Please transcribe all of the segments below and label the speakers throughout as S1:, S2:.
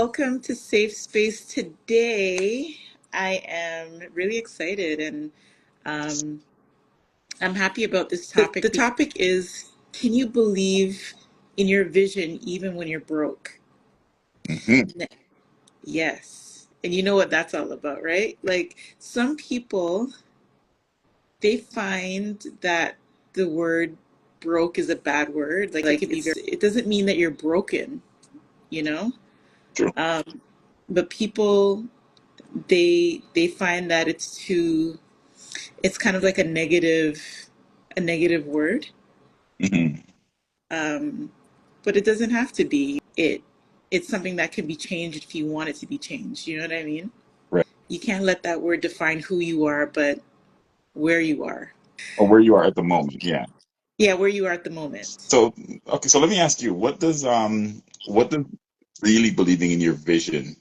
S1: welcome to Safe Space Today. I am really excited and um, I'm happy about this topic. The topic is, can you believe in your vision even when you're broke?
S2: Hmm.
S1: N- Yes. And you know what that's all about, right? Like some people, they find that the word broke is a bad word. Like it doesn't mean that you're broken, you know?
S2: True.
S1: Um, but people they find that it's kind of like a negative word,
S2: Hmm.
S1: um, but it doesn't have to be. It's something that can be changed if you want it to be changed. You know what I mean?
S2: Right.
S1: You can't let that word define who you are, but where you are.
S2: Or where you are at the moment. Yeah.
S1: Yeah, where you are at the moment.
S2: So, okay. So let me ask you, what does really believing in your vision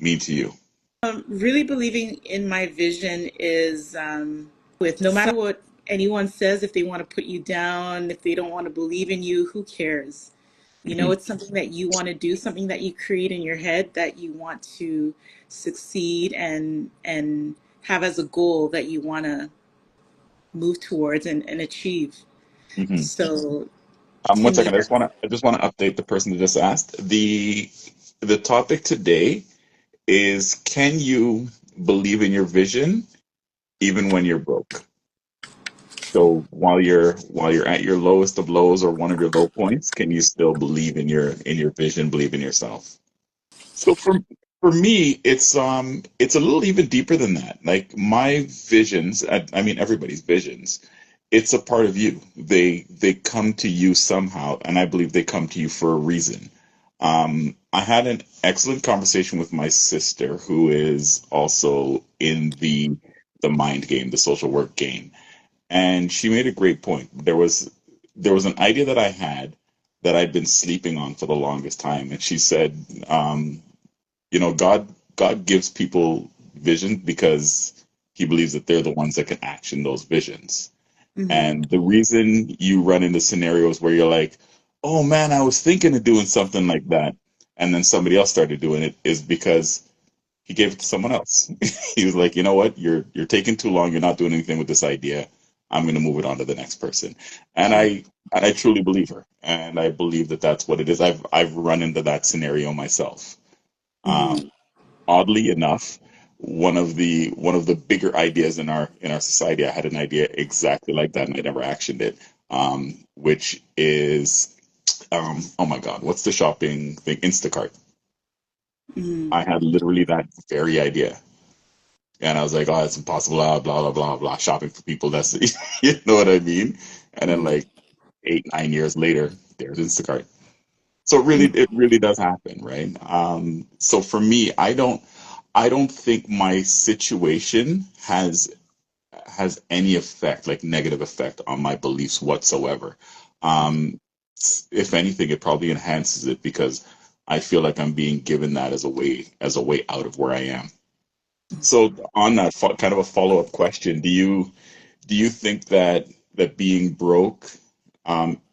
S2: mean to you?
S1: Really believing in my vision is with no matter what anyone says, if they want to put you down, if they don't want to believe in you, who cares? You know,
S2: Hmm.
S1: it's something that you want to do, something that you create in your head that you want to succeed and have as a goal that you want to move towards and achieve.
S2: Hmm.
S1: So to
S2: One
S1: me,
S2: second. I just want to update the person that just asked. The topic today is, can you believe in your vision even when you're broke? So while you're at your lowest of lows or one of your low points, can you still believe in your vision, believe in yourself? So for me, it's a little even deeper than that. Like my visions, I mean everybody's visions, it's a part of you. They come to you somehow, and I believe they come to you for a reason. I had an excellent conversation with my sister, who is also in the mind game, the social work game, and she made a great point. There was an idea that I had that I'd been sleeping on for the longest time, and she said, God gives people vision because he believes that they're the ones that can action those visions.
S1: hmm
S2: And the reason you run into scenarios where you're like, oh man, I was thinking of doing something like that, and then somebody else started doing it, is because he gave it to someone else. He was like, you know what, you're taking too long, you're not doing anything with this idea. I'm going to move it on to the next person. And I truly believe her, and I believe that that's what it is. I've run into that scenario myself.
S1: hmm
S2: Um, Oddly enough, one of the bigger ideas in our society, I had an idea exactly like that, and I never actioned it. Which is, oh my God, what's the shopping thing? Instacart.
S1: hmm
S2: I had literally that very idea, and I was like, oh, it's impossible, blah blah blah blah blah. Shopping for people, that's you know what I mean. And then
S1: hmm
S2: like 8, 9 years later, there's Instacart. So it really does happen, right? So for me, I don't think my situation has any effect, like negative effect, on my beliefs whatsoever. Um, if anything, it probably enhances it because I feel like I'm being given that as a way out of where I am. So on that kind of a follow-up question, do you think that being broke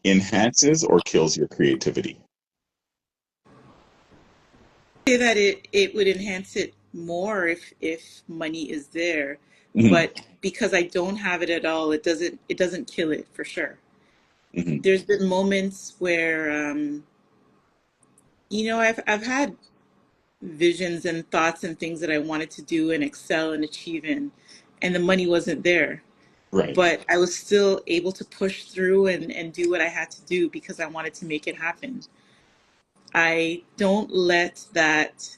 S2: enhances or kills your creativity?
S1: say that it would enhance it more if money is there,
S2: Hmm.
S1: but because I don't have it at all, it doesn't kill it for sure.
S2: Hmm.
S1: There's been moments where I've had visions and thoughts and things that I wanted to do and excel and achieve in, and the money wasn't there,
S2: Right.
S1: but I was still able to push through and do what I had to do because I wanted to make it happen. I don't let that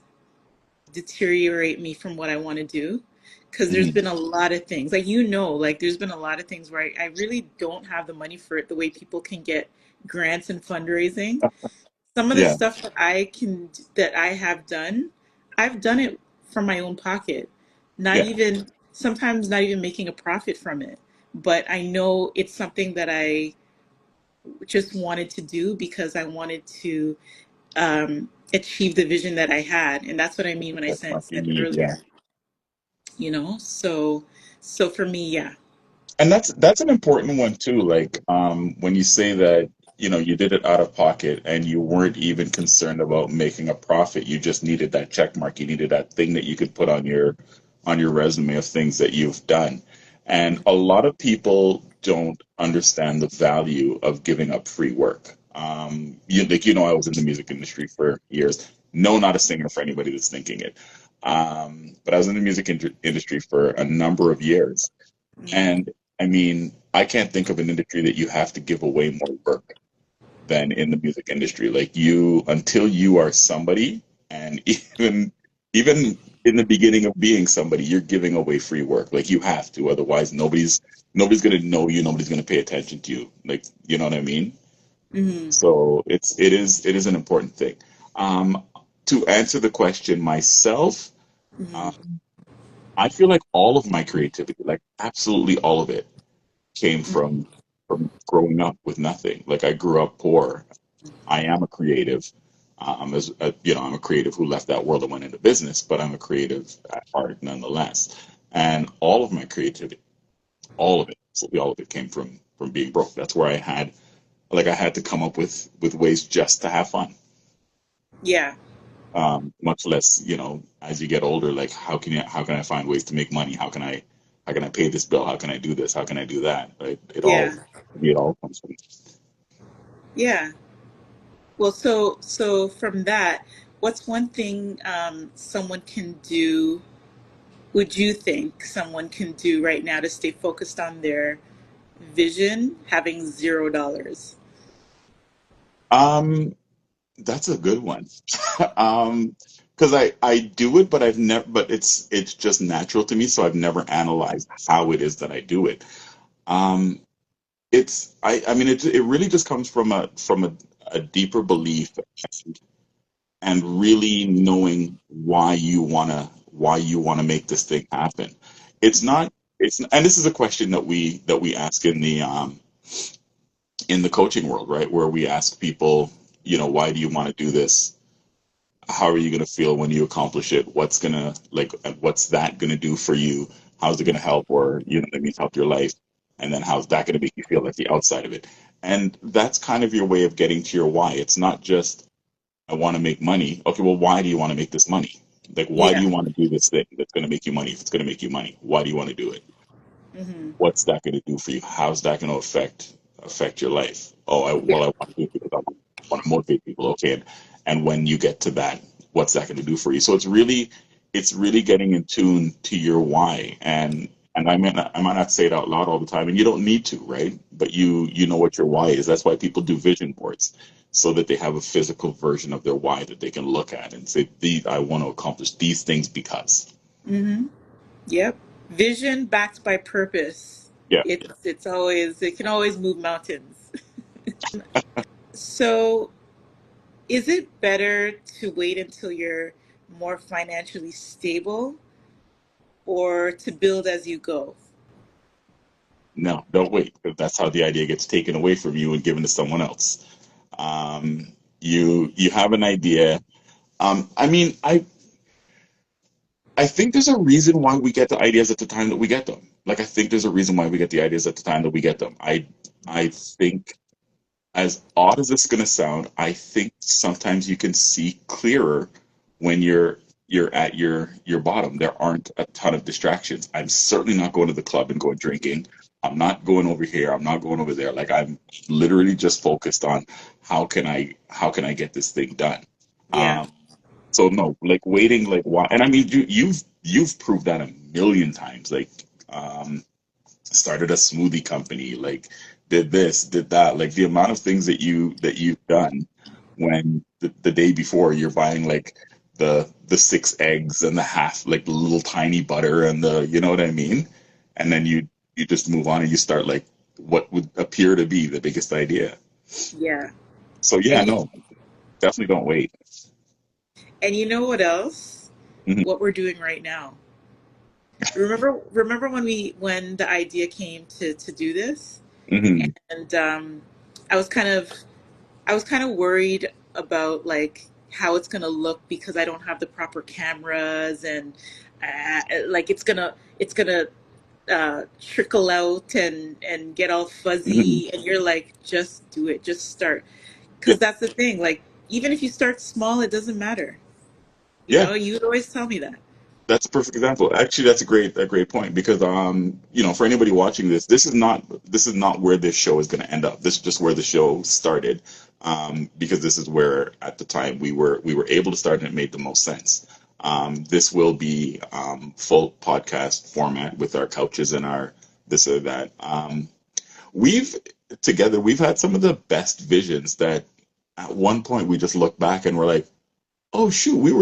S1: deteriorate me from what I want to do. Because there's
S2: Hmm.
S1: been a lot of things, like, like there's been a lot of things where I really don't have the money for it the way people can get grants and fundraising. Some of the
S2: Yeah.
S1: stuff that I have done, I've done it from my own pocket, not
S2: Yeah.
S1: even sometimes not even making a profit from it. But I know it's something that I just wanted to do because I wanted to achieve the vision that I had, and that's what I mean when I
S2: That's
S1: said
S2: fucking, yeah.
S1: earlier. So for me, yeah.
S2: And that's an important one too. Like when you say that you did it out of pocket and you weren't even concerned about making a profit. You just needed that check mark. You needed that thing that you could put on your resume of things that you've done. And a lot of people don't understand the value of giving up free work. I was in the music industry for years. No, not a singer for anybody that's thinking it. But I was in the music industry for a number of years.
S1: Mm,
S2: And I mean, I can't think of an industry that you have to give away more work than in the music industry. Like you, until you are somebody, and even in the beginning of being somebody, you're giving away free work. Like you have to, otherwise nobody's gonna know you, nobody's gonna pay attention to you. Like you know what I mean?
S1: mm,
S2: So it is an important thing. Um, to answer the question myself,
S1: mm,
S2: um, I feel like all of my creativity, like absolutely all of it, came from growing up with nothing. Like I grew up poor. I am a creative. I'm a creative who left that world and went into business, but I'm a creative at heart nonetheless. And all of my creativity, all of it, absolutely all of it, came from being broke. That's where I had to come up with ways just to have fun.
S1: yeah,
S2: Much less, as you get older, like how can I find ways to make money? How can I pay this bill? How can I do this? How can I do that? Right?
S1: yeah,
S2: It all comes from.
S1: yeah. Well, so from that, what's one thing someone can do? Would you think someone can do right now to stay focused on their vision, having $0?
S2: Um, that's a good one. Because I do it, but it's just natural to me, so I've never analyzed how it is that I do it. Um, I mean it really just comes from a deeper belief and really knowing why you wanna make this thing happen. It's not it's and this is a question that we ask in the coaching world, right? Where we ask people, why do you want to do this? How are you going to feel when you accomplish it? What's that going to do for you? How's it going to help, or what I mean, help your life? And then how's that going to make you feel like the outside of it? And that's kind of your way of getting to your why. It's not just I want to make money. Okay, well, why do you want to make this money? Like, why do
S1: Yeah.
S2: you want to do this thing that's going to make you money? If it's going to make you money, why do you want to do it?
S1: Hmm.
S2: What's that going to do for you? How's that going to affect your life? Oh,
S1: Yeah.
S2: I want to do it because I want to motivate people. Okay, and when you get to that, what's that going to do for you? So it's really getting in tune to your why, and I might not say it out loud all the time, and you don't need to, right? But you know what your why is. That's why people do vision boards, so that they have a physical version of their why that they can look at and say, "These I want to accomplish these things because."
S1: Hmm. Yep. Vision backed by purpose.
S2: Yeah.
S1: It can always move mountains. So, is it better to wait until you're more financially stable or to build as you go?
S2: No, don't wait, because that's how the idea gets taken away from you and given to someone else. You have an idea. I mean, I think there's a reason why we get the ideas at the time that we get them. Like I think there's a reason why we get the ideas at the time that we get them. I think, as odd as it's going to sound, I think sometimes you can see clearer when you're at your bottom. There aren't a ton of distractions. I'm certainly not going to the club and going drinking. I'm not going over here. I'm not going over there. Like I'm literally just focused on how can I get this thing done.
S1: Yeah.
S2: So no, like waiting, like why? And I mean, you've proved that a million times. Like um, started a smoothie company, like did this, did that, like the amount of things that you've done when the day before you're buying like the six eggs and the half like the little tiny butter and the you know what I mean? And then
S1: Hmm.
S2: you just move on and you start like what would appear to be the biggest idea.
S1: Yeah.
S2: So yeah,
S1: And you,
S2: no, definitely don't wait.
S1: and you know what else?
S2: Hmm.
S1: What we're doing right now. Remember when the idea came to do this?
S2: Hmm.
S1: And I was kind of I was kind of worried about like how it's gonna look because I don't have the proper cameras and like it's gonna trickle out and get all
S2: Mhm.
S1: fuzzy, and you're like, just do it, just start.
S2: Yeah,
S1: Because that's the thing, like, even if you start small, it doesn't matter.
S2: yeah.
S1: You would always tell me that.
S2: That's a perfect example. Actually, that's a great point because for anybody watching this, this is not where this show is going to end up. This is just where the show started, because this is where at the time we were able to start and it made the most sense. This will be full podcast format with our couches and our this or that. We've we've had some of the best visions that at one point we just look back and we're like, oh shoot, we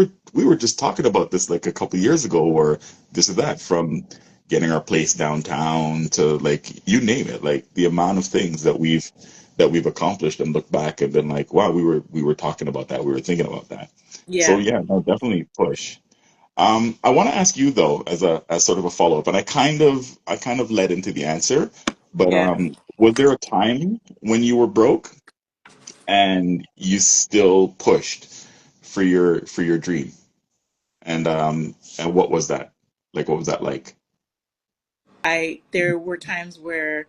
S2: were just talking about this like a couple years ago, or this or that, from getting our place downtown to like you name it, like the amount of things that we've accomplished and look back and been like, wow, we were talking about that, we were thinking about that. So
S1: Yeah,
S2: yeah, no, definitely push. I want to ask you though, as sort of a follow up, and I kind of led into the answer, but
S1: yeah.
S2: was there a time when you were broke and you still pushed for your dream? And what was that? Like, what was that like?
S1: I There were times where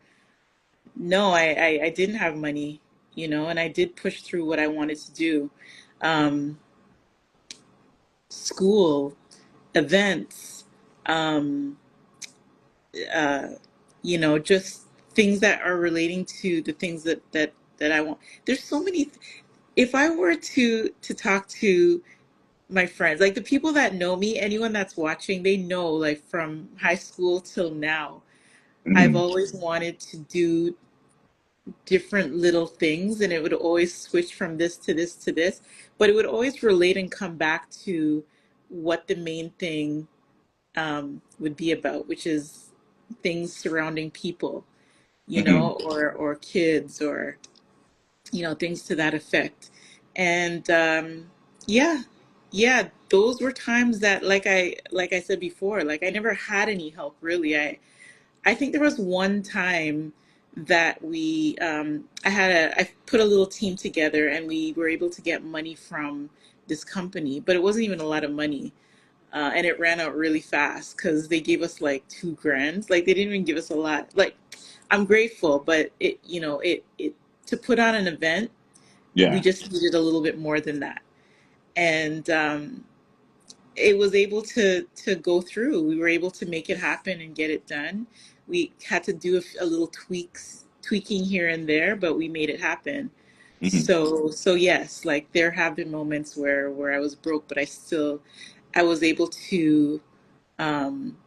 S1: no, I didn't have money, and I did push through what I wanted to do. Um, School, events, um, uh, just things that are relating to the things that I want. There's so many. If I were to talk to my friends, like the people that know me, anyone that's watching, they know, like from high school till now, I've
S2: Hmm.
S1: always wanted to do different little things, and it would always switch from this to this to this, but it would always relate and come back to what the main thing would be about, which is things surrounding people,
S2: Hmm.
S1: or kids, or things to that effect. And yeah, yeah, those were times that, like I said before, like I never had any help really. I think there was one time that I put a little team together, and we were able to get money from this company, but it wasn't even a lot of money. And it ran out really fast because they gave us like 2 grand. Like they didn't even give us a lot. Like I'm grateful, but it to put on an event, we
S2: Yeah.
S1: just needed a little bit more than that. And it was able to go through. We were able to make it happen and get it done. We had to do a little tweaking here and there, but we made it happen.
S2: Hmm.
S1: So yes, like there have been moments where I was broke, but I was able to um,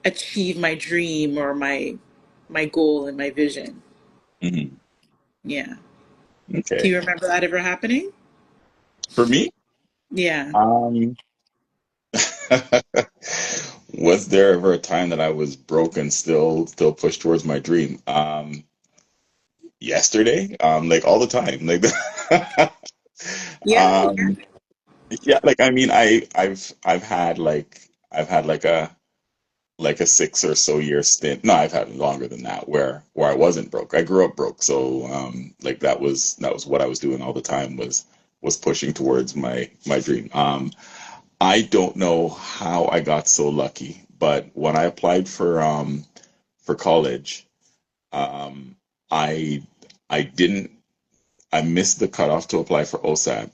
S1: achieve my dream, or my goal and my vision.
S2: Hmm.
S1: Yeah. Do
S2: Okay.
S1: you remember that ever happening?
S2: For me,
S1: Yeah.
S2: um, was there ever a time that I was broke and still pushed towards my dream? Yesterday, like all the time, like,
S1: Yeah. Yeah.
S2: um, yeah, like I mean, I've had like a 6 or so year stint. No, I've had longer than that where I wasn't broke. I grew up broke, so like that was what I was doing all the time was pushing towards my dream. I don't know how I got so lucky, but when I applied for college, um, I I didn't I missed the cutoff to apply for OSAP,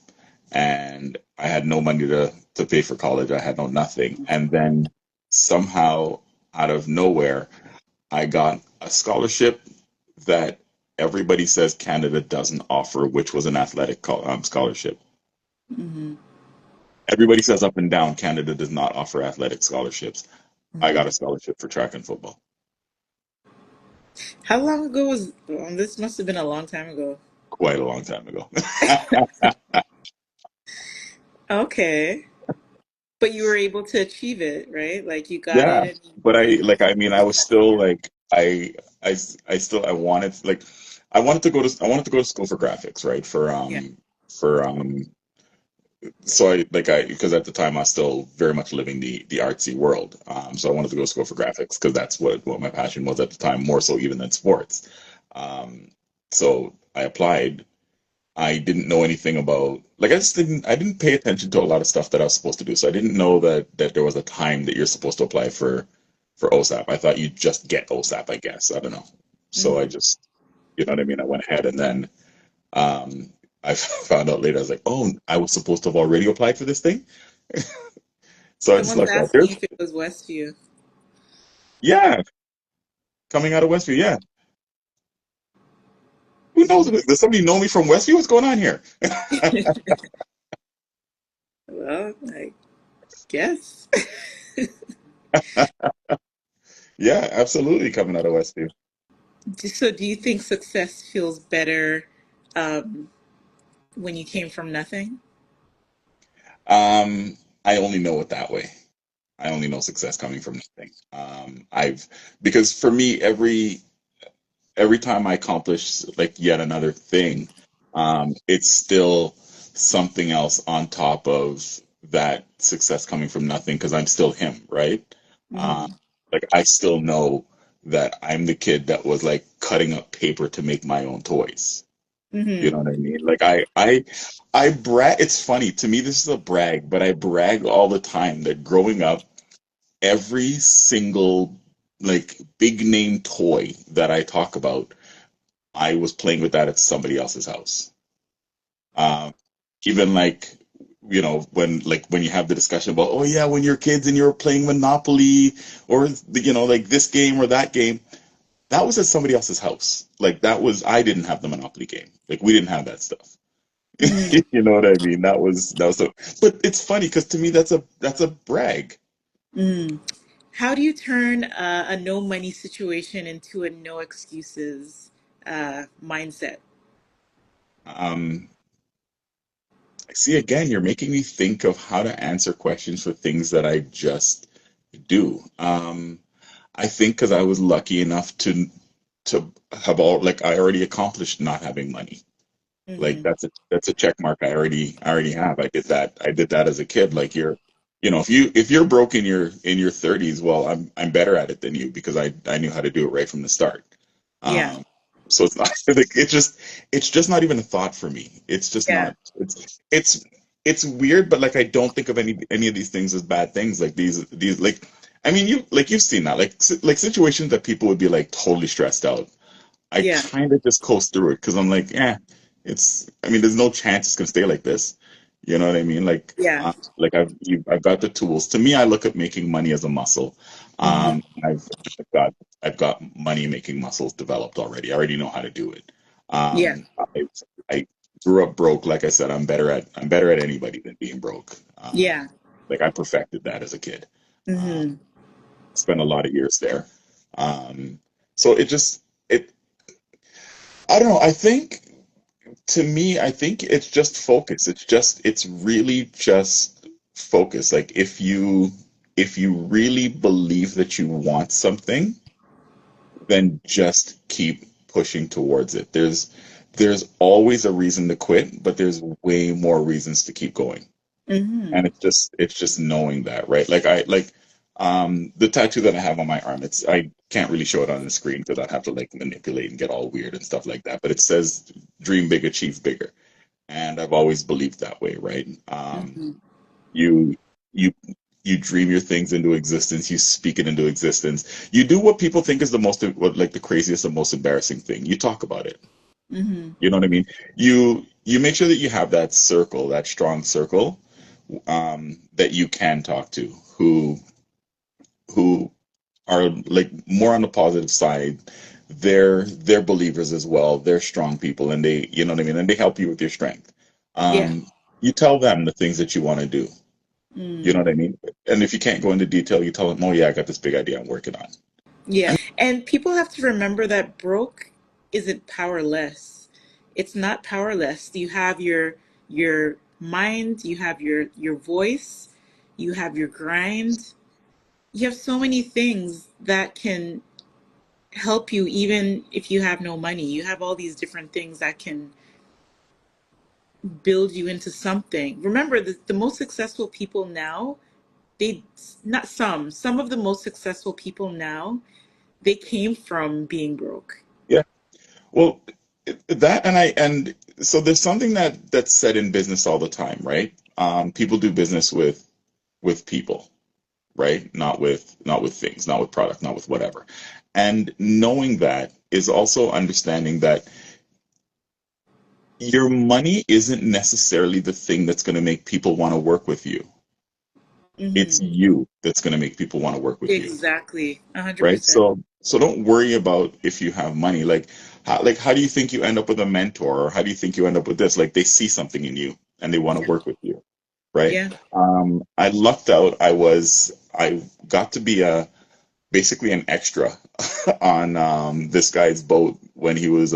S2: and I had no money to pay for college. I had no nothing, and then somehow out of nowhere, I got a scholarship that everybody says Canada doesn't offer, which was an athletic scholarship.
S1: Hmm.
S2: Everybody says up and down Canada does not offer athletic scholarships. I got
S1: Hmm.
S2: a scholarship for track and football
S1: How long ago was this? Must have been a long time ago.
S2: quite a long time ago.
S1: Okay. But you were able to achieve it, right? Like you got
S2: Yeah,
S1: it, and
S2: but
S1: you
S2: I mean, I was still like, I wanted like, I wanted to go to school for graphics, right?
S1: yeah.
S2: For so I because at the time I was still very much living the artsy world. So I wanted to go to school for graphics because that's what my passion was at the time, more so even than sports. Um, so I applied. I didn't know anything about like I didn't pay attention to a lot of stuff that I was supposed to do. So I didn't know that there was a time that you're supposed to apply for OSAP. I thought you'd just get OSAP, I guess. I don't know. So I
S1: Mm-hmm.
S2: just, you know what I mean? I went ahead and then um, I found out later, I was like, oh, I was supposed to have already applied for this thing. So I just
S1: Someone's
S2: looked at
S1: asking
S2: there's,
S1: if it was Westview.
S2: yeah, coming out of Westview. Yeah. Who knows?
S1: Mm.
S2: Does somebody know me from Westview? What's going on here?
S1: Well, I guess.
S2: Yeah, absolutely coming out of Westview.
S1: So, do you think success feels better um, when you came from nothing?
S2: I only know it that way. I only know success coming from nothing. Because for me, every time I accomplish like yet another thing, it's still something else on top of that success coming from nothing because I'm still him, right? Uh,
S1: Mm-hmm.
S2: like I still know that I'm the kid that was like cutting up paper to make my own toys. You
S1: Mm-hmm.
S2: know what I mean? Like I brag. It's funny to me. This is a brag, but I brag all the time that growing up, every single like big name toy that I talk about, I was playing with that at somebody else's house. Um, even like when you have the discussion about, oh yeah, when you're kids and you're playing Monopoly or like this game or that game, that was at somebody else's house. Like that was I didn't have the Monopoly game. Like we didn't have that stuff.
S1: Mm-hmm.
S2: You know what I mean? That was a, but it's funny because to me that's a brag.
S1: Mm. How do you turn a no money situation into a no excuses mindset?
S2: Um, See, again, you're making me think of how to answer questions for things that I just do. I think because I was lucky enough to have all like I already accomplished not having money. Like
S1: Mm-hmm.
S2: that's a check mark I already have. I did that as a kid. Like if you're broke in your 30s, well, I'm better at it than you because I knew how to do it right from the start.
S1: Yeah.
S2: Um, so it's not like it's just not even a thought for me. It's just
S1: Yeah.
S2: not. It's weird, but like I don't think of any of these things as bad things. Like these like I mean you've seen that like situations that people would be like totally stressed out. I
S1: Yeah.
S2: kind of just coast through it because I'm like, I mean, there's no chance it's gonna stay like this. You know what I mean?
S1: Yeah.
S2: Like I've got the tools. To me, I look at making money as a muscle.
S1: Mm-hmm.
S2: I've got I've got money making muscles developed already. I already know how to do it.
S1: Yeah.
S2: I grew up broke. Like I said, I'm better at anybody than being broke.
S1: Yeah.
S2: Like I perfected that as a kid. Uh,
S1: Mm-hmm.
S2: Spent a lot of years there. So it I don't know. I think it's just focus. It's really just focus. Like if you really believe that you want something, then just keep pushing towards it. There's always a reason to quit, but there's way more reasons to keep going.
S1: Mm-hmm.
S2: And it's just knowing that, right? The tattoo that I have on my arm, I can't really show it on the screen because I'd have to like manipulate and get all weird and stuff like that. But it says dream big, achieve bigger. And I've always believed that way, right?
S1: Mm-hmm.
S2: You you you dream your things into existence, you speak it into existence. You do what people think is like the craziest and most embarrassing thing. You talk about it.
S1: Mm-hmm.
S2: You know what I mean? You make sure that you have that circle, that strong circle, that you can talk to, who are like more on the positive side. They're believers as well. They're strong people, and you know what I mean, and they help you with your strength.
S1: Yeah.
S2: You tell them the things that you want to do. You know
S1: Mm.
S2: what I mean? And if you can't go into detail, you tell them, "Oh yeah, I got this big idea I'm working on."
S1: Yeah.
S2: And
S1: And people have to remember that broke isn't powerless. It's not powerless. You have your mind, you have your voice, you have your grind. You have so many things that can help you even if you have no money. You have all these different things that can build you into something. Remember the most successful people now, they not some of the most successful people now, they came from being broke.
S2: yeah, well, that and so there's something that's said in business all the time, right? People do business with people. right? Not with things, not with product, not with whatever. And knowing that is also understanding that your money isn't necessarily the thing that's going to make people want to work with you. It's
S1: Mm-hmm.
S2: you that's going to make people want to work with you,
S1: Exactly. A hundred
S2: right?
S1: percent.
S2: So don't worry about if you have money. How do you think you end up with a mentor, or how do you think you end up with this? Like they see something in you and they want to
S1: Yeah.
S2: work with you, right?
S1: Yeah.
S2: I lucked out. I got to be a basically an extra on this guy's boat when he was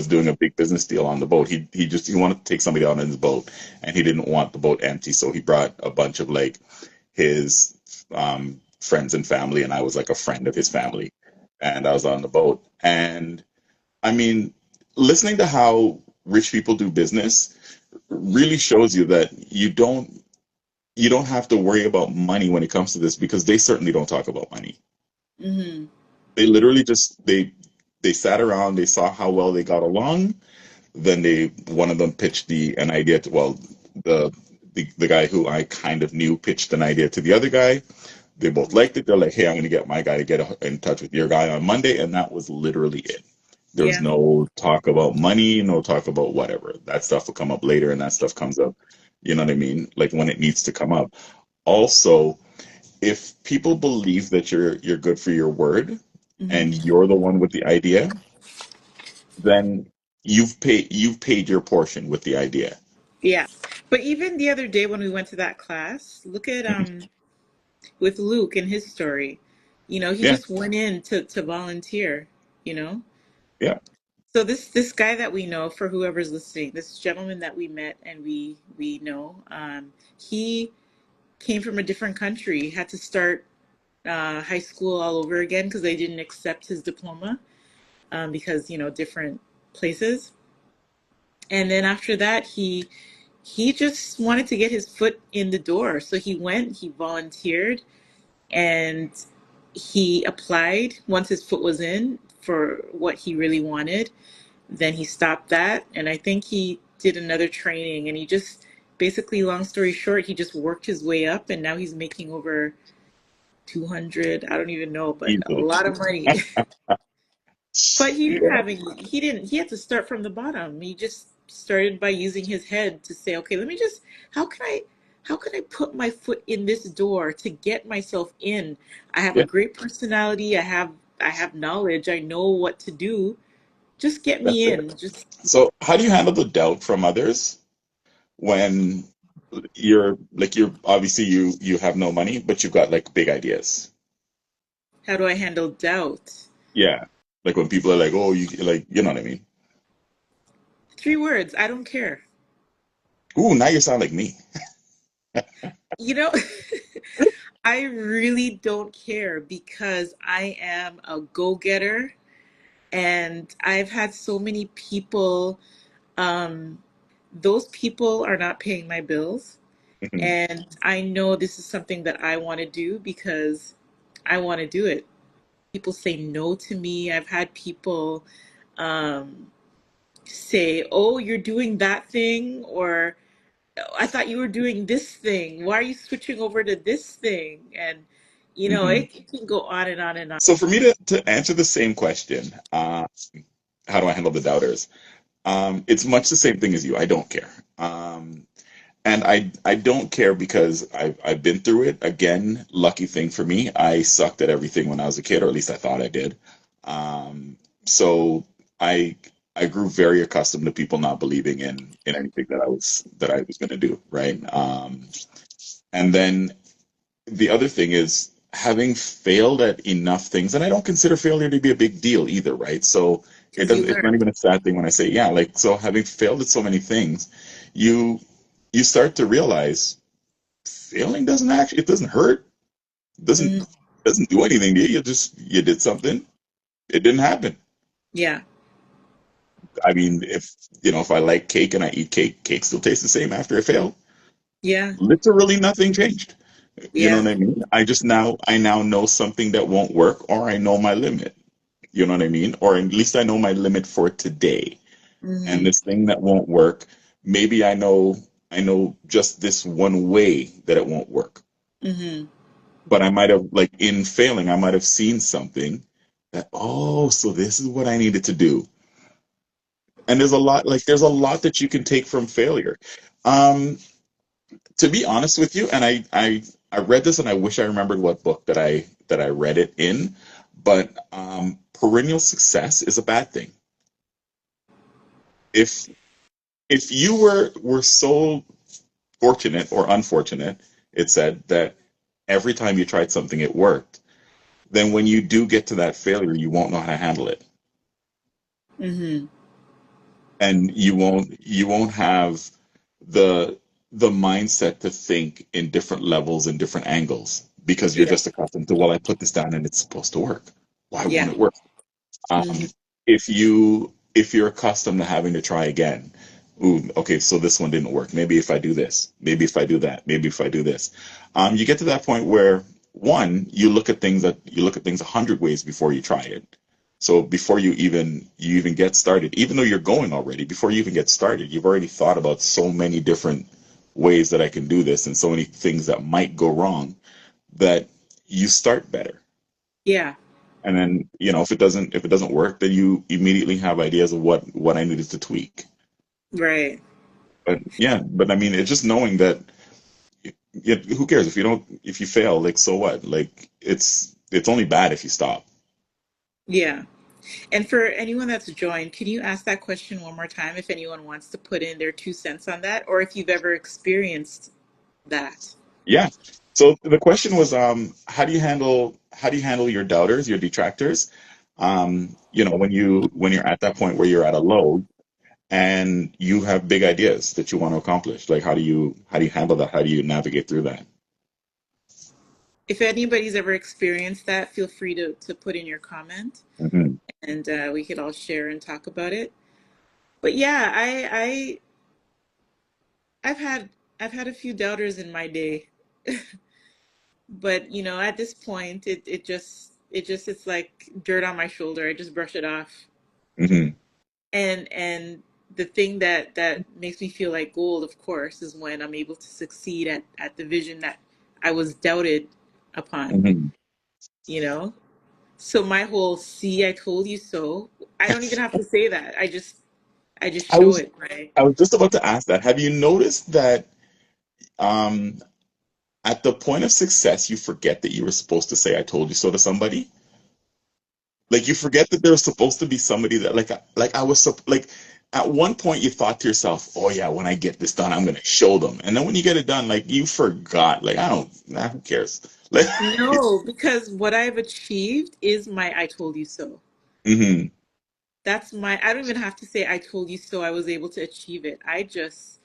S2: doing a big business deal on the boat. He wanted to take somebody out on his boat, and he didn't want the boat empty, so he brought a bunch of like his friends and family, and I was like a friend of his family, and I was on the boat. And I mean, listening to how rich people do business really shows you that you don't have to worry about money when it comes to this, because they certainly don't talk about money.
S1: Mm-hmm.
S2: They literally just they sat around, they saw how well they got along, then they one of them pitched the an idea to, well, the the guy who I kind of knew pitched an idea to the other guy. They both liked it. They're like, hey, I'm going to get my guy to get in touch with your guy on Monday. And that was literally it. There was
S1: Yeah.
S2: no talk about money, no talk about whatever. That stuff will come up later, and that stuff comes up, you know what I mean? Like when it needs to come up. Also, if people believe that you're good for your word and
S1: Mm-hmm.
S2: you're the one with the idea, then you've paid your portion with the idea.
S1: Yeah. But even the other day when we went to that class, look at
S2: Mhm.
S1: with Luke and his story. He
S2: Yeah,
S1: just went in to volunteer, you know?
S2: yeah.
S1: So this guy that we know, for whoever's listening, this gentleman that we met and we know, he came from a different country, had to start high school all over again because they didn't accept his diploma, because different places. And then after that, he just wanted to get his foot in the door, so he went, he volunteered, and he applied once his foot was in for what he really wanted. Then he stopped that, and I think he did another training, and he just basically, long story short, he just worked his way up, and now he's making over 200, I don't even know, but a
S2: Easily.
S1: lot of money. But
S2: Yeah,
S1: he had to start from the bottom. He just started by using his head to say, okay, let me just, how can I, how can I put my foot in this door to get myself in? I have a
S2: yeah,
S1: great personality. I have knowledge. I know what to do. Just get
S2: that's
S1: me
S2: it.
S1: in. Just
S2: So how do you handle the doubt from others when you're obviously you have no money, but you've got like big ideas?
S1: how do I handle doubt?
S2: Yeah. Like when people are like, oh, you know what I mean?
S1: 3 words. I don't care.
S2: Ooh, now you sound like me.
S1: You know, I really don't care because I am a go-getter, and I've had so many people. Um, those people are not paying my bills.
S2: Mhm.
S1: And I know this is something that I want to do because I want to do it. People say no to me. I've had people um, say, "Oh, you're doing that thing," or "I thought you were doing this thing. Why are you switching over to this thing?" And
S2: Mhm.
S1: it can go on and on and on.
S2: So for me to answer the same question, how do I handle the doubters? It's much the same thing as you. I don't care. And I don't care because I've been through it. Again, lucky thing for me, I sucked at everything when I was a kid, or at least I thought I did. So I I grew very accustomed to people not believing in anything that I was going to do, right? And then the other thing is having failed at enough things, and I don't consider failure to be a big deal either, right? So it
S1: Because you
S2: doesn't. It's not
S1: learn.
S2: even a sad thing when I say, yeah, like so having failed at so many things, you you start to realize failing doesn't actually, it doesn't hurt,
S1: Hmm.
S2: doesn't do anything to you. You did something, it didn't happen.
S1: Yeah,
S2: I mean, if I like cake and I eat cake, cake still tastes the same after it failed.
S1: yeah,
S2: Literally nothing changed. You know
S1: yeah.
S2: what I mean? I now know something that won't work, or I know my limit. You know what I mean? Or at least I know my limit for today. And
S1: Hmm.
S2: this thing that won't work, maybe I know just this one way that it won't work.
S1: Hmm.
S2: but I might have, like, in failing, I might have seen something that, oh, so this is what I needed to do. And there's a lot that you can take from failure. Um, to be honest with you, and I read this and I wish I remembered what book that I read it in, but perennial success is a bad thing. If if you were so fortunate or unfortunate, it said that every time you tried something it worked, then when you do get to that failure, you won't know how to handle it.
S1: Mm-hmm.
S2: And you won't have the the mindset to think in different levels and different angles because you're
S1: Yeah.
S2: just accustomed to, well, I put this down and it's supposed to work. Why won't
S1: Yeah.
S2: it work?
S1: Mm-hmm.
S2: If you're accustomed to having to try again, ooh, okay, so this one didn't work. Maybe if I do this, maybe if I do that, maybe if I do this, you get to that point where one, you look at things 100 ways before you try it. So before you even get started, even though you're going already, before you even get started, you've already thought about so many different ways that I can do this and so many things that might go wrong that you start better.
S1: Yeah.
S2: And then, if it doesn't work, then you immediately have ideas of what I needed to tweak.
S1: Right.
S2: But yeah, but I mean, it's just knowing that, who cares if you fail, like, so what? Like, it's only bad if you stop.
S1: Yeah. And for anyone that's joined, can you ask that question one more time if anyone wants to put in their 2 cents on that, or if you've ever experienced that?
S2: Yeah. So the question was, how do you handle your doubters, your detractors? When you're at that point where you're at a low and you have big ideas that you want to accomplish, like, how do you handle that? How do you navigate through that?
S1: If anybody's ever experienced that, feel free to put in your comment,
S2: Hmm.
S1: and we could all share and talk about it. But yeah, I've had I've had a few doubters in my day, but at this point, it just it's like dirt on my shoulder. I just brush it off,
S2: Hmm.
S1: and the thing that makes me feel like gold, of course, is when I'm able to succeed at the vision that I was doubted upon.
S2: Hmm.
S1: You know, so my whole "see, I told you so." I don't even have to say that. I just
S2: I
S1: show
S2: was
S1: it, right?
S2: I was just about to ask that. Have you noticed that, um, at the point of success, you forget that you were supposed to say "I told you so" to somebody? Like, you forget that there's supposed to be somebody that, like I was like, at one point you thought to yourself, "Oh yeah, when I get this done, I'm gonna show them." And then when you get it done, like, you forgot. Like, I don't, nah, who cares? Like,
S1: No, because what I've achieved is my "I told you so."
S2: hmm,
S1: That's my. I don't even have to say "I told you so." I was able to achieve it. I just,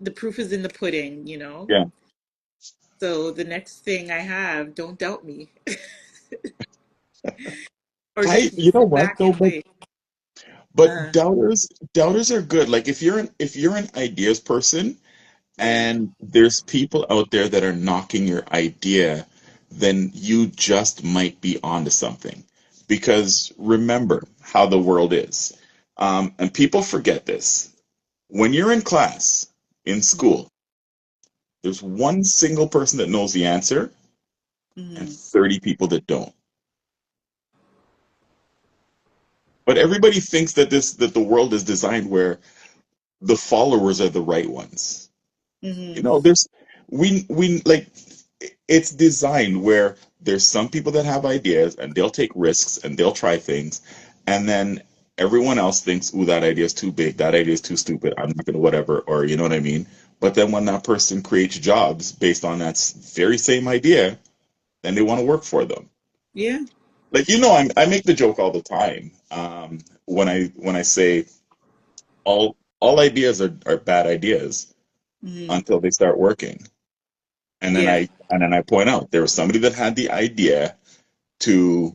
S1: the proof is in the pudding.
S2: yeah.
S1: So the next thing I have, don't doubt me, or
S2: You
S1: just
S2: know
S1: sit
S2: what
S1: back
S2: though,
S1: and
S2: but
S1: wait.
S2: but
S1: Uh,
S2: doubters are good. Like, if you're an ideas person,
S1: yeah.
S2: and there's people out there that are knocking your idea, then you just might be onto something. Because remember how the world is. And people forget this. When you're in class, in school, there's one single person that knows the answer and
S1: Mm-hmm.
S2: 30 people that don't. But everybody thinks that the world is designed where the followers are the right ones.
S1: Mm-hmm.
S2: There's we like, it's designed where there's some people that have ideas and they'll take risks and they'll try things, and then everyone else thinks, "Ooh, that idea is too big, that idea is too stupid, I'm not gonna whatever," or you know what I mean. But then when that person creates jobs based on that very same idea, then they want to work for them.
S1: Yeah.
S2: Like, I make the joke all the time, when I say all ideas are bad ideas
S1: Mm-hmm.
S2: until they start working. And then
S1: Yeah.
S2: I point out there was somebody that had the idea to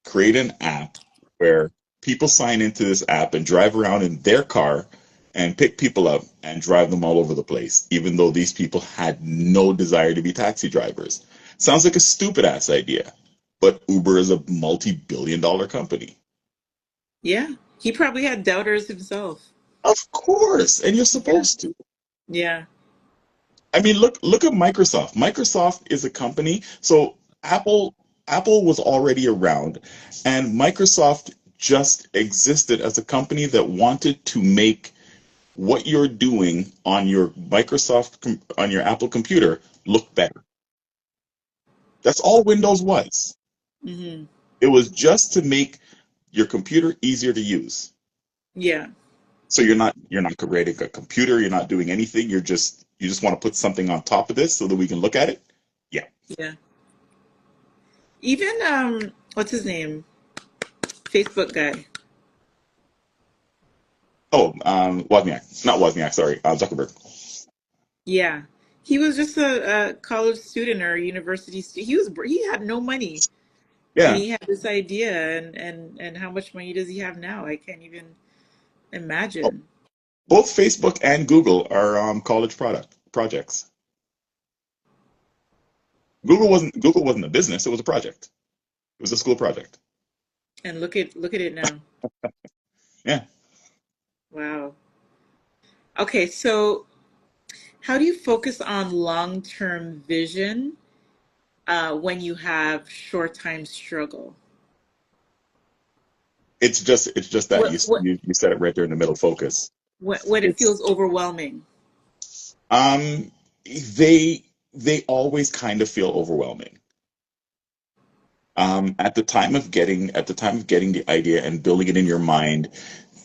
S2: create an app where people sign into this app and drive around in their car and pick people up and drive them all over the place, even though these people had no desire to be taxi drivers. Sounds like a stupid ass idea, but Uber is a multi-billion-dollar company.
S1: Yeah. He probably had doubters himself.
S2: Of course, and you're
S1: Yeah.
S2: supposed to.
S1: Yeah.
S2: I mean, look at Microsoft. Microsoft is a company. So Apple was already around, and Microsoft just existed as a company that wanted to make what you're doing on your on your Apple computer look better. That's all Windows was.
S1: Hmm.
S2: It was just to make your computer easier to use.
S1: Yeah,
S2: So you're not creating a computer, you're not doing anything, you just want to put something on top of this so that we can look at it. Yeah.
S1: yeah. Even what's his name? Facebook guy.
S2: Oh, Wozniak. Not Wozniak, sorry. Zuckerberg.
S1: Yeah, he was just a college student or a university student. He had no money, and
S2: Yeah.
S1: he had this idea, and how much money does he have now? I can't even
S2: Oh,
S1: imagine.
S2: both Facebook and Google are college product projects. Google wasn't a business, it was a project. It was a school project.
S1: And look at it now.
S2: Yeah.
S1: Wow. Okay, so how do you focus on long-term vision when you have short-time struggle?
S2: It's just that
S1: What what
S2: you said it right there in the middle, focus.
S1: when it
S2: It's
S1: feels overwhelming?
S2: um they they always kind of feel overwhelming. At the time of getting the idea and building it in your mind,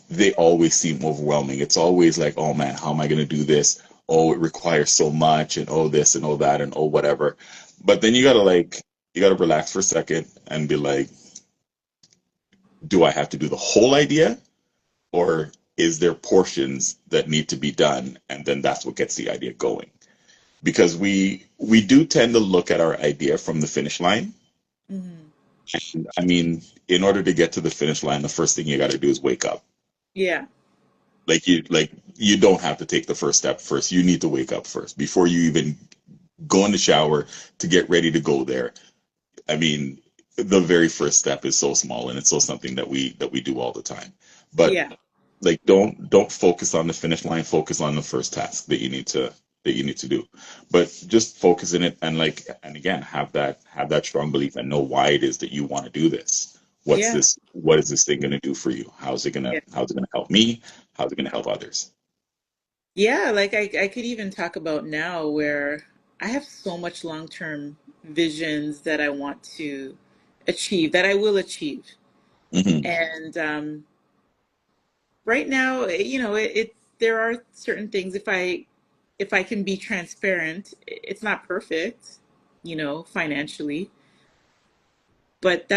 S2: they always seem overwhelming. It's always like, oh man, how am I going to do this? Oh, it requires so much, and oh this and oh that and oh whatever. But then you gotta relax for a second and be like, do I have to do the whole idea, or is there portions that need to be done, and then that's what gets the idea going? Because we do tend to look at our idea from the finish line.
S1: Hmm.
S2: I mean, in order to get to the finish line, the first thing you got to do is wake up.
S1: Yeah,
S2: Like you don't have to take the first step first. You need to wake up first before you even go in the shower to get ready to go there. I mean, the very first step is so small, and it's so something that we do all the time. But
S1: yeah,
S2: like, don't focus on the finish line. Focus on the first task that you need to do. But just focus in it, and again, have that strong belief and know why it is that you want to do this.
S1: yeah,
S2: What is this thing going to do for you?
S1: yeah.
S2: How's it going to help me? How's it going to help others?
S1: Yeah, like I could even talk about now where I have so much long-term visions that I want to achieve, that I will achieve.
S2: Hmm.
S1: And right now, there are certain things if I can be transparent, it's not perfect, financially, but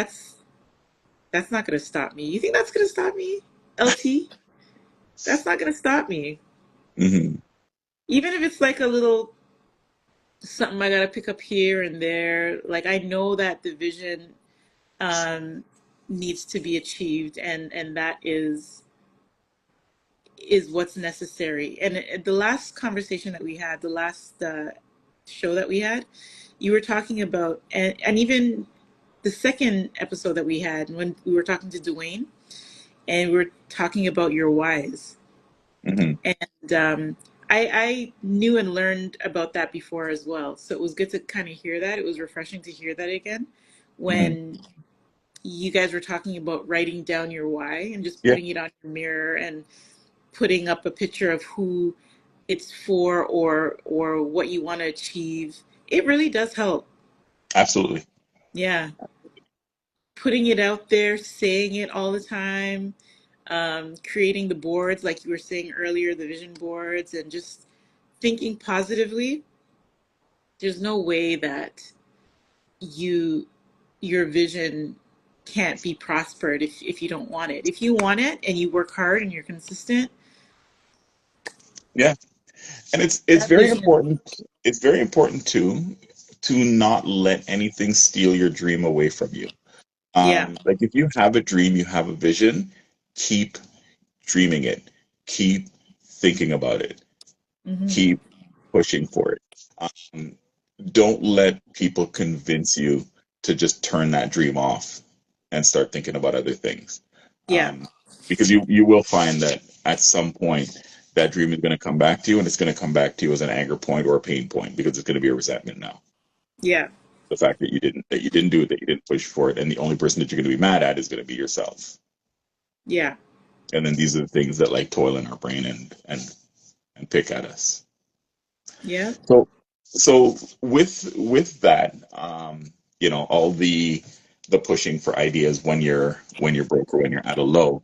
S1: that's not going to stop me. You think that's going to stop me, LT? That's not going to stop me.
S2: Hmm.
S1: Even if it's like a little something I got to pick up here and there, like I know that the vision um needs to be achieved, and that is what's necessary. And the last conversation that we had, the last show that we had, you were talking about, and even the second episode that we had when we were talking to Dwayne, and we were talking about your whys.
S2: Hmm.
S1: And I knew and learned about that before as well. So it was good to kind of hear that. It was refreshing to hear that again
S2: Hmm.
S1: when you guys were talking about writing down your why and just
S2: Yeah,
S1: putting it on your mirror and putting up a picture of who it's for or what you want to achieve. It really does help.
S2: absolutely.
S1: Yeah. Putting it out there, saying it all the time, creating the boards like you were saying earlier, the vision boards, and just thinking positively. There's no way that you your vision can't be prospered if you don't want it. If you want it and you work hard and you're consistent,
S2: Yeah. And it's
S1: that
S2: very
S1: vision,
S2: important. It's very important too to not let anything steal your dream away from you.
S1: yeah.
S2: Like, if you have a dream, you have a vision, keep dreaming it. Keep thinking about it.
S1: Hmm.
S2: Keep pushing for it. Um, don't let people convince you to just turn that dream off and start thinking about other things.
S1: Yeah.
S2: Um, because you will find that at some point that dream is going to come back to you, and it's going to come back to you as an anger point or a pain point because it's going to be a resentment now.
S1: Yeah.
S2: The fact that you didn't do it, that you didn't push for it, and the only person that you're going to be mad at is going to be yourself.
S1: Yeah.
S2: And then these are the things that like toil in our brain and pick at us.
S1: Yeah.
S2: So so with that, all the pushing for ideas when you're broke or when you're at a low,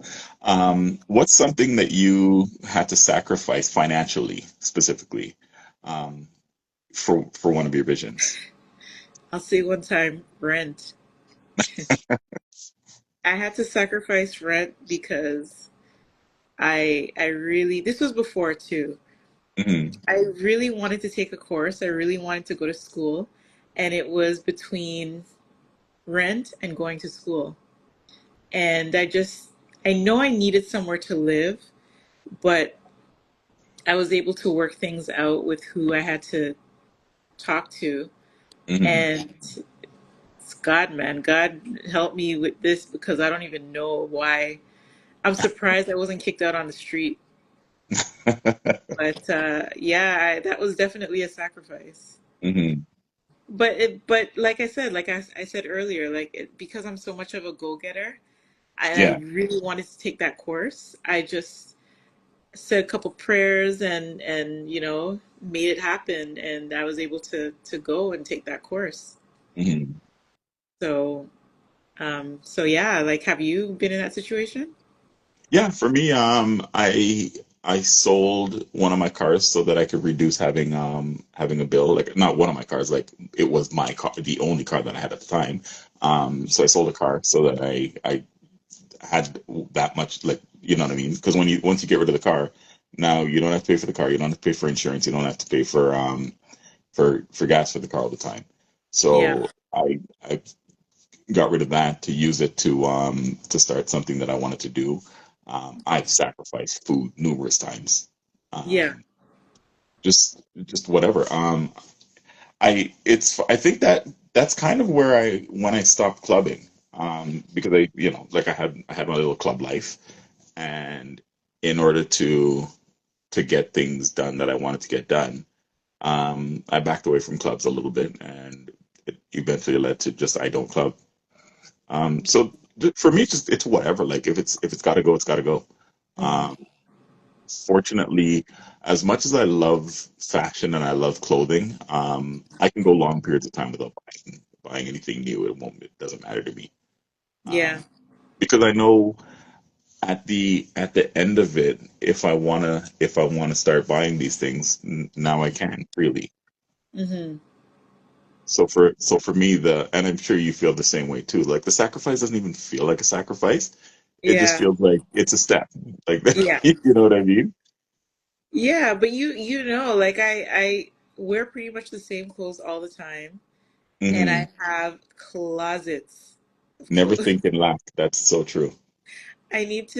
S2: what's something that you had to sacrifice financially specifically, um, for one of your visions?
S1: I'll say one time, rent. I had to sacrifice rent because I really, this was before too.
S2: Hmm.
S1: I really wanted to take a course. I really wanted to go to school, and it was between rent and going to school. And I know I needed somewhere to live, but I was able to work things out with who I had to talk to.
S2: Hmm.
S1: And it's God, man. God help me with this because I don't even know why. I'm surprised I wasn't kicked out on the street. But yeah, that was definitely a sacrifice.
S2: Hmm.
S1: But like I said, I said earlier, because I'm so much of a go-getter, and I
S2: Yeah.
S1: really wanted to take that course, I just said a couple prayers and made it happen, and I was able to go and take that course.
S2: Hmm.
S1: So so yeah, like, have you been in that situation?
S2: Yeah, for me, I sold one of my cars so that I could reduce having a bill. Like not one of my cars, like it was my car, the only car that I had at the time. So I sold a car so that I had that much, like, you know what I mean? Because once you get rid of the car, now you don't have to pay for the car, you don't have to pay for insurance, you don't have to pay for gas for the car all the time.
S1: Yeah,
S2: So I got rid of that to use it to start something that I wanted to do. I've sacrificed food numerous times.
S1: yeah,
S2: Um, just whatever. I think that's kind of where I when I stopped clubbing. Because like I had my little club life, and in order to get things done that I wanted to get done, I backed away from clubs a little bit, and it eventually led to just I don't club. For me, just it's whatever. Like if it's got to go, it's got to go.
S1: hmm,
S2: Um, Fortunately, as much as I love fashion and I love clothing, I can go long periods of time without buying anything new. It doesn't matter to me.
S1: yeah,
S2: Because I know at the end of it, if I wanna start buying these things, now I can freely.
S1: hmm,
S2: So for me, and I'm sure you feel the same way too. Like the sacrifice doesn't even feel like a sacrifice. It just
S1: yeah,
S2: feels like it's a step. Like
S1: yeah,
S2: you know what I mean?
S1: yeah. But like I wear pretty much the same clothes all the time, and
S2: Hmm.
S1: I have closets of
S2: Never
S1: clothes.
S2: think and laugh. That's so true.
S1: I need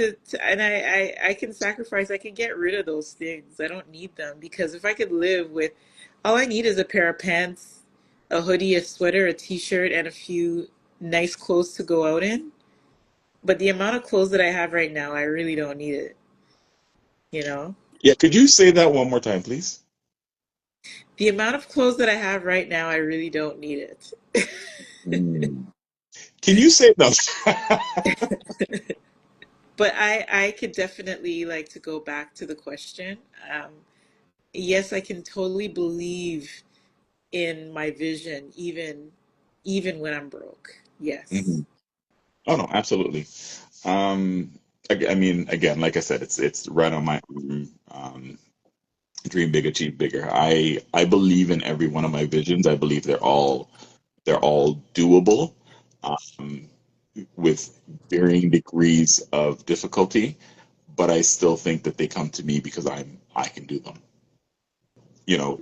S1: and I can sacrifice. I can get rid of those things. I don't need them because if I could live with, all I need is a pair of pants, a hoodie, a sweater, a t-shirt, and a few nice clothes to go out in. But the amount of clothes that I have right now, I really don't need it, you know?
S2: Yeah, could you say that one more time, please?
S1: The amount of clothes that I have right now, I really don't need it.
S2: Mm. Can you say no?
S1: But I could definitely like to go back to the question. Um, yes, I can totally believe in my vision, even when I'm broke. Yes.
S2: Mhm. Oh no, absolutely. I mean, again, like I said, it's right on my dream big, achieve bigger. I believe in every one of my visions. I believe they're all doable, um, with varying degrees of difficulty, but I still think that they come to me because I can do them.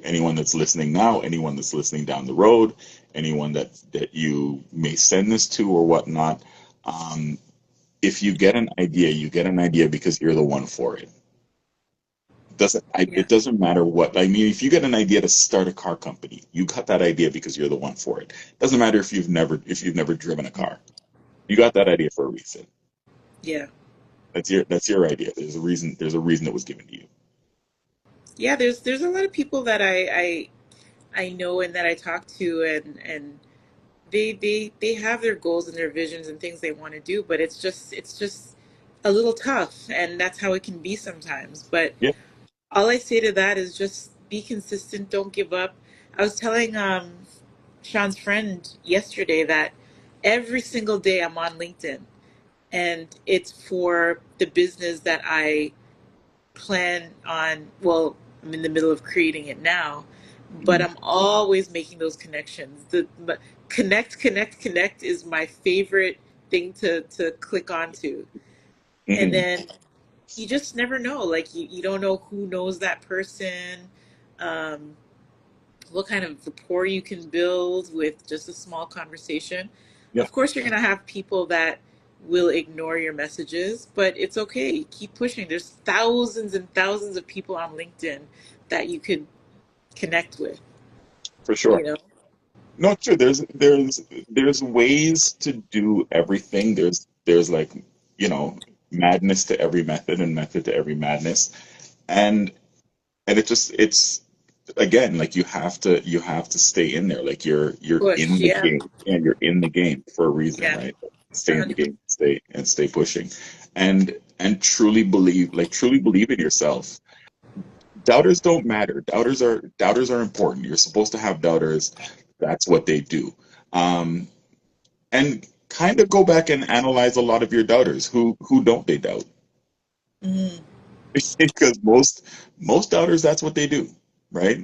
S2: Anyone that's listening now, anyone that's listening down the road, anyone that you may send this to or whatnot, um, if you get an idea, you get an idea because you're the one for it.
S1: Yeah.
S2: It doesn't matter what. I mean, if you get an idea to start a car company, you got that idea because you're the one for it. Doesn't matter if you've never driven a car. You got that idea for a reason.
S1: Yeah.
S2: That's your idea. There's a reason. There's a reason it was given to you.
S1: Yeah, there's a lot of people that I know and that I talk to, and they have their goals and their visions and things they want to do, but it's just a little tough, and that's how it can be sometimes. But
S2: Yeah.
S1: all I say to that is just be consistent, don't give up. I was telling Sean's friend yesterday that every single day I'm on LinkedIn, and it's for the business that I plan on. Well, I'm in the middle of creating it now, but
S2: Mhm.
S1: I'm always making those connections. The but connect is my favorite thing to click onto. And
S2: Mhm.
S1: then you just never know. Like you don't know who knows that person, um, what kind of rapport you can build with just a small conversation.
S2: Yeah,
S1: Of course, you're going to have people that will ignore your messages, but it's okay. Keep pushing. There's thousands and thousands of people on LinkedIn that you could connect with,
S2: for
S1: you
S2: sure.
S1: know?
S2: No, true. There's ways to do everything. There's like, you know, madness to every method and method to every madness. And it's again, like you have to stay in there. Like you're
S1: Push.
S2: in the
S1: Yeah.
S2: game and you're in the game for a reason,
S1: Yeah.
S2: right? Stay in the
S1: 100%.
S2: game, stay pushing. And truly believe in yourself. Doubters don't matter. Doubters are important. You're supposed to have doubters. That's what they do. Um, and kind of go back and analyze a lot of your doubters. Who don't they doubt?
S1: Mm,
S2: Because most doubters, that's what they do, right?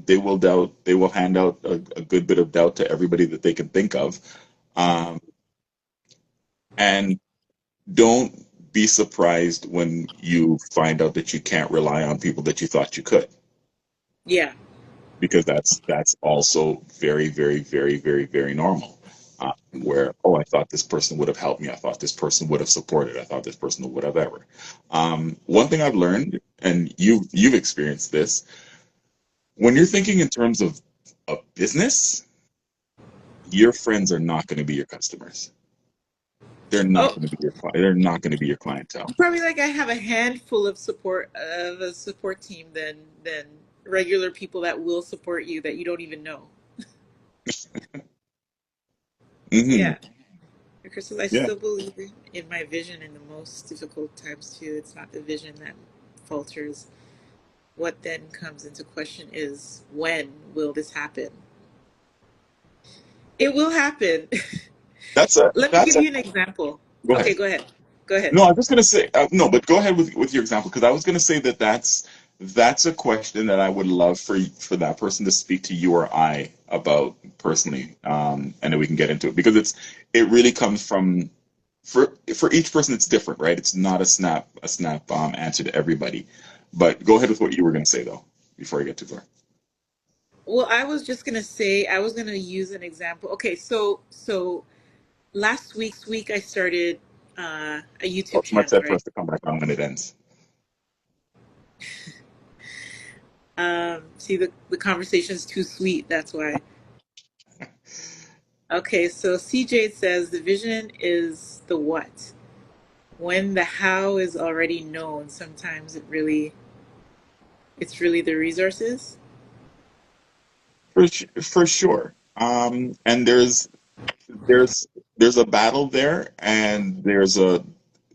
S2: They will doubt. They will hand out a good bit of doubt to everybody that they can think of,
S1: mm.
S2: um, and don't be surprised when you find out that you can't rely on people that you thought you could,
S1: Yeah.
S2: because that's also very, very, very, very, very normal. Where, oh, I thought this person would have helped me. I thought this person would have supported. I thought this person would have ever. One thing I've learned, and you've experienced this, when you're thinking in terms of business, your friends are not going to be your customers. They're not
S1: Oh,
S2: going to be your they're not going to be your clientele.
S1: probably like I have a handful of a support team than regular people that will support you that you don't even know.
S2: Hmm.
S1: Yeah. Crystal, I
S2: Yeah,
S1: still believe in my vision in the most difficult times too. It's not the vision that falters. What then comes into question is when will this happen? It will happen.
S2: that's a
S1: Let me
S2: that's
S1: give
S2: a
S1: you an example.
S2: go
S1: Okay,
S2: ahead.
S1: go ahead. Go ahead.
S2: No, I'm just gonna say no, but go ahead with your example, because I was gonna say that's a question that I would love for that person to speak to you or I about personally, and then we can get into it, because it really comes from for each person it's different, right? It's not a snap answer to everybody. But go ahead with what you were gonna say though before I get too far.
S1: Well, I was just gonna say I was gonna use an example. Okay, so last week I started a
S2: Oh,
S1: YouTube
S2: somebody
S1: channel,
S2: said for
S1: right?
S2: us to come back on when it ends.
S1: See the conversation's too sweet. That's why. Okay, so CJ says the vision is the what. When the how is already known, sometimes it's really the resources.
S2: For sure. And there's there's a battle there, and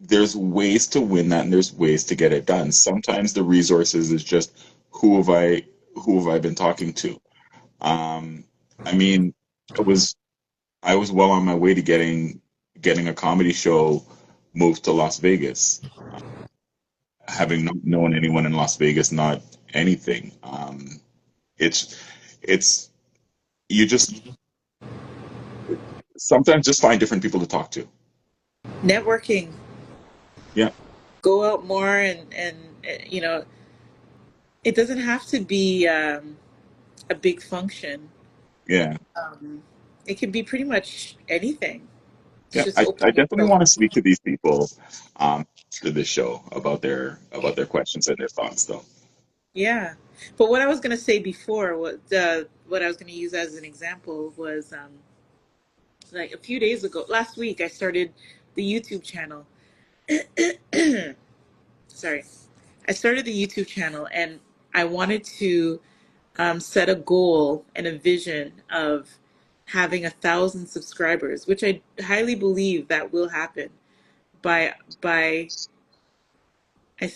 S2: there's ways to win that, and there's ways to get it done. Sometimes the resources is just who have I who have I been talking to. Um, I mean, it was I was well on my way to getting a comedy show moved to Las Vegas, having not known anyone in Las Vegas, not anything. It's it's you just sometimes just find different people to talk to.
S1: Networking,
S2: Yeah,
S1: go out more and you know, it doesn't have to be a big function.
S2: yeah.
S1: Um, it could be pretty much anything. It's
S2: Yeah,
S1: just
S2: I
S1: open
S2: definitely
S1: yourself
S2: want to
S1: up.
S2: speak to these people after this show about their questions and their thoughts, though.
S1: Yeah. But what I was going to say before, what I was going to use as an example was like a few days ago, last week, I started the YouTube channel. Sorry. I started the YouTube channel and I wanted to set a goal and a vision of having 1,000 subscribers, which I highly believe that will happen by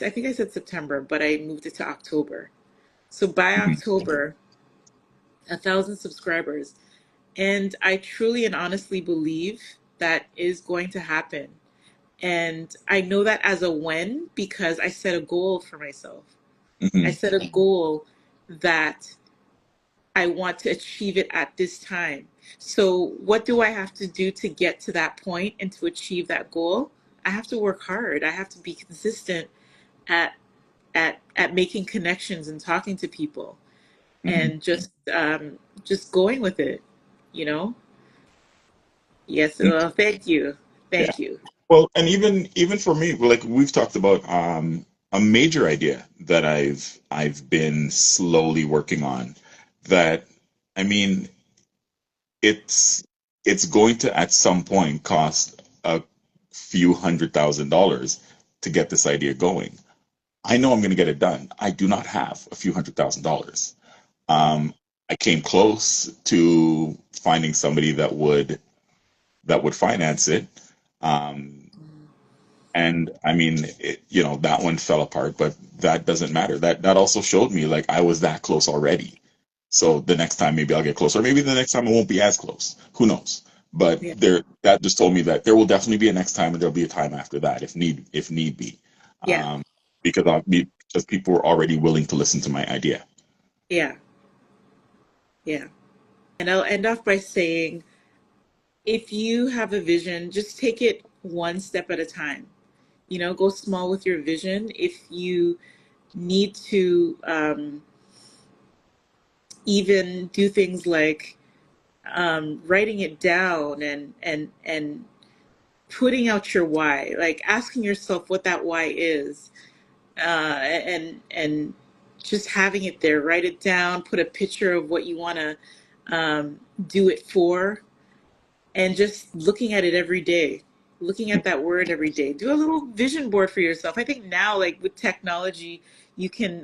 S1: I think I said September, but I moved it to October. So by
S2: Mhm.
S1: October, 1,000 subscribers. And I truly and honestly believe that is going to happen. And I know that as a when because I set a goal for myself. I
S2: Mhm.
S1: set a goal that I want to achieve it at this time. So, what do I have to do to get to that point and to achieve that goal? I have to work hard. I have to be consistent at at making connections and talking to people
S2: Mhm.
S1: and just going with it, you know? Yes,
S2: Mm.
S1: well,
S2: Yeah.
S1: thank you.
S2: Well, and even for me, like we've talked about a major idea that I've been slowly working on that I mean it's it's going to at some point cost a few $100,000 to get this idea going. I know I'm going to get it done. I do not have a few $100,000.
S1: Mm,
S2: Um, I came close to finding somebody that would finance it. Um,
S1: mm.
S2: and I mean, that one fell apart, but that doesn't matter. That also showed me like I was that close already. So the next time maybe I'll get closer. Maybe the next time I won't be as close. Who knows? But
S1: Yeah,
S2: that just told me that there will definitely be a next time and there'll be a time after that if need be.
S1: yeah,
S2: Um, because people were already willing to listen to my idea.
S1: yeah, yeah. And I'll end off by saying if you have a vision, just take it one step at a time. Go small with your vision. If you need to even do things like writing it down and putting out your why, like asking yourself what that why is, and just having it there. Write it down. Put a picture of what you want to do it for, and just looking at it every day. Looking at that word every day. Do a little vision board for yourself. I think now, like with technology, you can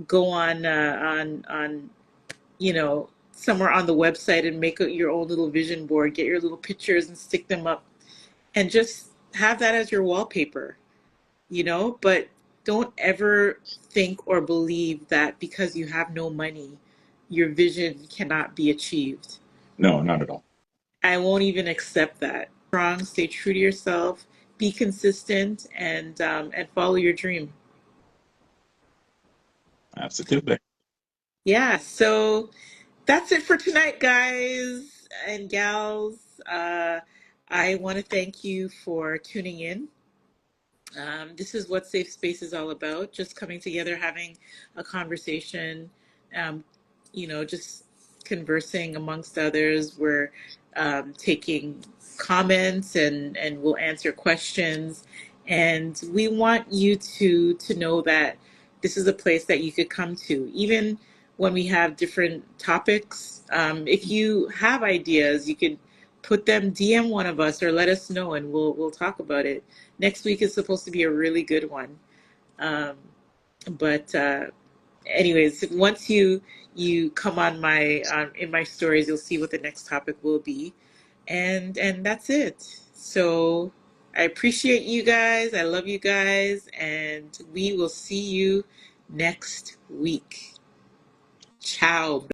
S1: go on somewhere on the website and make your own little vision board. Get your little pictures and stick them up, and just have that as your wallpaper. But don't ever think or believe that because you have no money, your vision cannot be achieved.
S2: No, not at all.
S1: I won't even accept that. Strong, stay true to yourself, be consistent, and follow your dream.
S2: Absolutely.
S1: Yeah, so that's it for tonight, guys and gals. I want to thank you for tuning in. This is what Safe Space is all about, just coming together, having a conversation, um, just conversing amongst others. We're taking comments and we'll answer questions. And we want you to know that this is a place that you could come to, even when we have different topics. If you have ideas, you could put them, DM one of us, or let us know, and we'll talk about it. Next week is supposed to be a really good one. Um, but anyways, once you come on my in my stories, you'll see what the next topic will be, and that's it. So I appreciate you guys. I love you guys, and we will see you next week. Ciao.